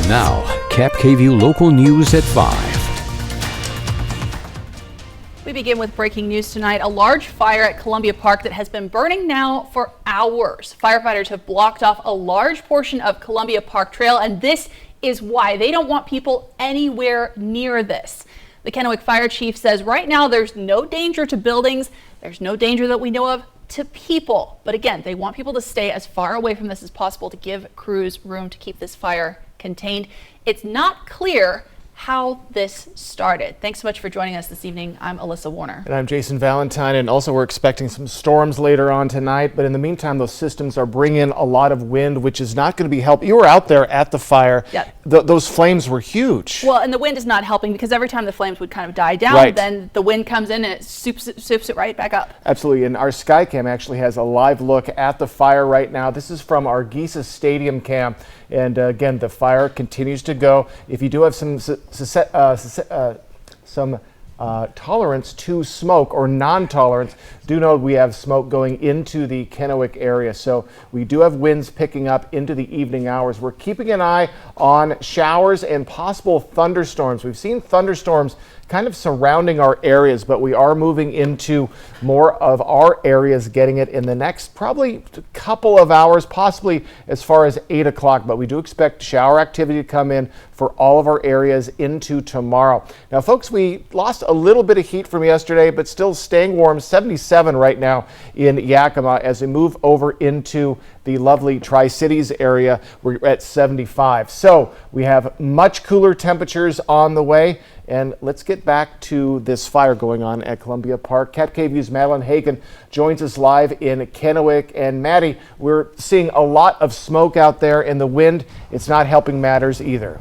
Now, Cap KVU local news at 5. We begin with breaking news tonight. A large fire at Columbia Park that has been burning now for hours. Firefighters have blocked off a large portion of Columbia Park Trail, and this is why they don't want people anywhere near this. The Kennewick Fire Chief says right now there's no danger to buildings. There's no danger that we know of to people. But again, they want people to stay as far away from this as possible to give crews room to keep this fire contained. It's not clear how this started. Thanks so much for joining us this evening. I'm Alyssa Warner. And I'm Jason Valentine, and also we're expecting some storms later on tonight, but in the meantime those systems are bringing a lot of wind, which is not going to be helping. You were out there at the fire. Yeah. Those flames were huge. Well, and the wind is not helping because every time the flames would kind of die down, then the wind comes in and it soups it right back up. Absolutely, and our Skycam actually has a live look at the fire right now. This is from our Geisa Stadium cam, and again, the fire continues to go. If you do have some tolerance to smoke or non-tolerance, do know we have smoke going into the Kennewick area. So we do have winds picking up into the evening hours. We're keeping an eye on showers and possible thunderstorms. We've seen thunderstorms kind of surrounding our areas, but we are moving into more of our areas getting it in the next probably couple of hours, possibly as far as 8 o'clock. But we do expect shower activity to come in for all of our areas into tomorrow. Now, folks, we lost a little bit of heat from yesterday, but still staying warm, 77 right now in Yakima. As we move over into the lovely Tri-Cities area, we're at 75. So we have much cooler temperatures on the way. And let's get back to this fire going on at Columbia Park. Cap KVU's Madeline Hagan joins us live in Kennewick. And Maddie, we're seeing a lot of smoke out there, and the wind, it's not helping matters either.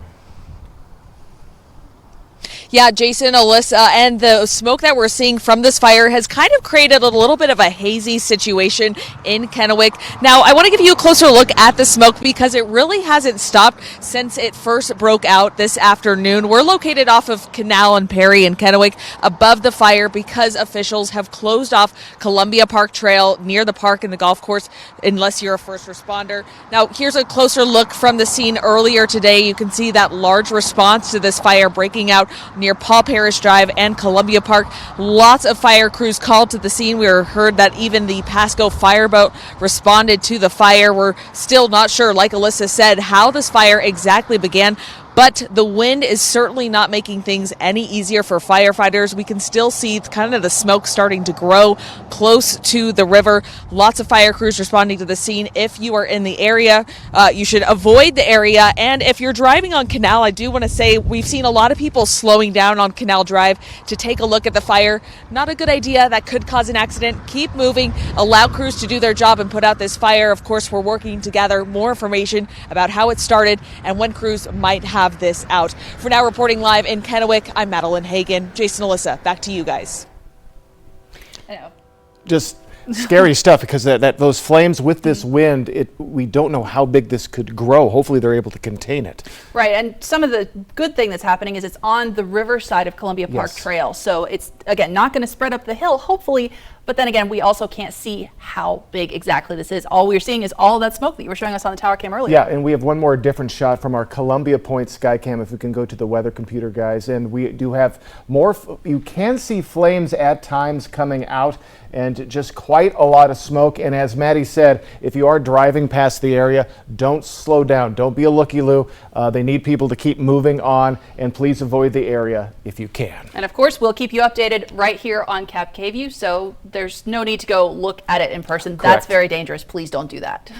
Yeah, Jason, Alyssa, and the smoke that we're seeing from this fire has kind of created a little bit of a hazy situation in Kennewick. Now, I want to give you a closer look at the smoke because it really hasn't stopped since it first broke out this afternoon. We're located off of Canal and Perry in Kennewick above the fire because officials have closed off Columbia Park Trail near the park and the golf course unless you're a first responder. Now, here's a closer look from the scene earlier today. You can see that large response to this fire breaking out near Paul Parrish Drive and Columbia Park. Lots of fire crews called to the scene. We heard that even the Pasco fireboat responded to the fire. We're still not sure, like Alyssa said, how this fire exactly began. But the wind is certainly not making things any easier for firefighters. We can still see kind of the smoke starting to grow close to the river. Lots of fire crews responding to the scene. If you are in the area, you should avoid the area. And if you're driving on Canal, I do want to say we've seen a lot of people slowing down on Canal Drive to take a look at the fire. Not a good idea. That could cause an accident. Keep moving. Allow crews to do their job and put out this fire. Of course, we're working to gather more information about how it started and when crews might have this out. For now, reporting live in Kennewick, I'm Madeline Hagan. Jason, Alyssa, back to you guys. I know. Just scary stuff because those flames with this wind, we don't know how big this could grow. Hopefully they're able to contain it. Right, and some of the good thing that's happening is it's on the river side of Columbia Park Trail. So it's, again, not going to spread up the hill, hopefully. But then again, we also can't see how big exactly this is. All we're seeing is all of that smoke that you were showing us on the tower cam earlier. Yeah, and we have one more different shot from our Columbia Point Skycam, if we can go to the weather computer, guys. And we do have more, you can see flames at times coming out and just quite a lot of smoke. And as Maddie said, if you are driving past the area, don't slow down. Don't be a looky-loo. They need people to keep moving on, and please avoid the area if you can. And of course, we'll keep you updated right here on Cap KVU, so there's no need to go look at it in person. Correct. That's very dangerous. Please don't do that.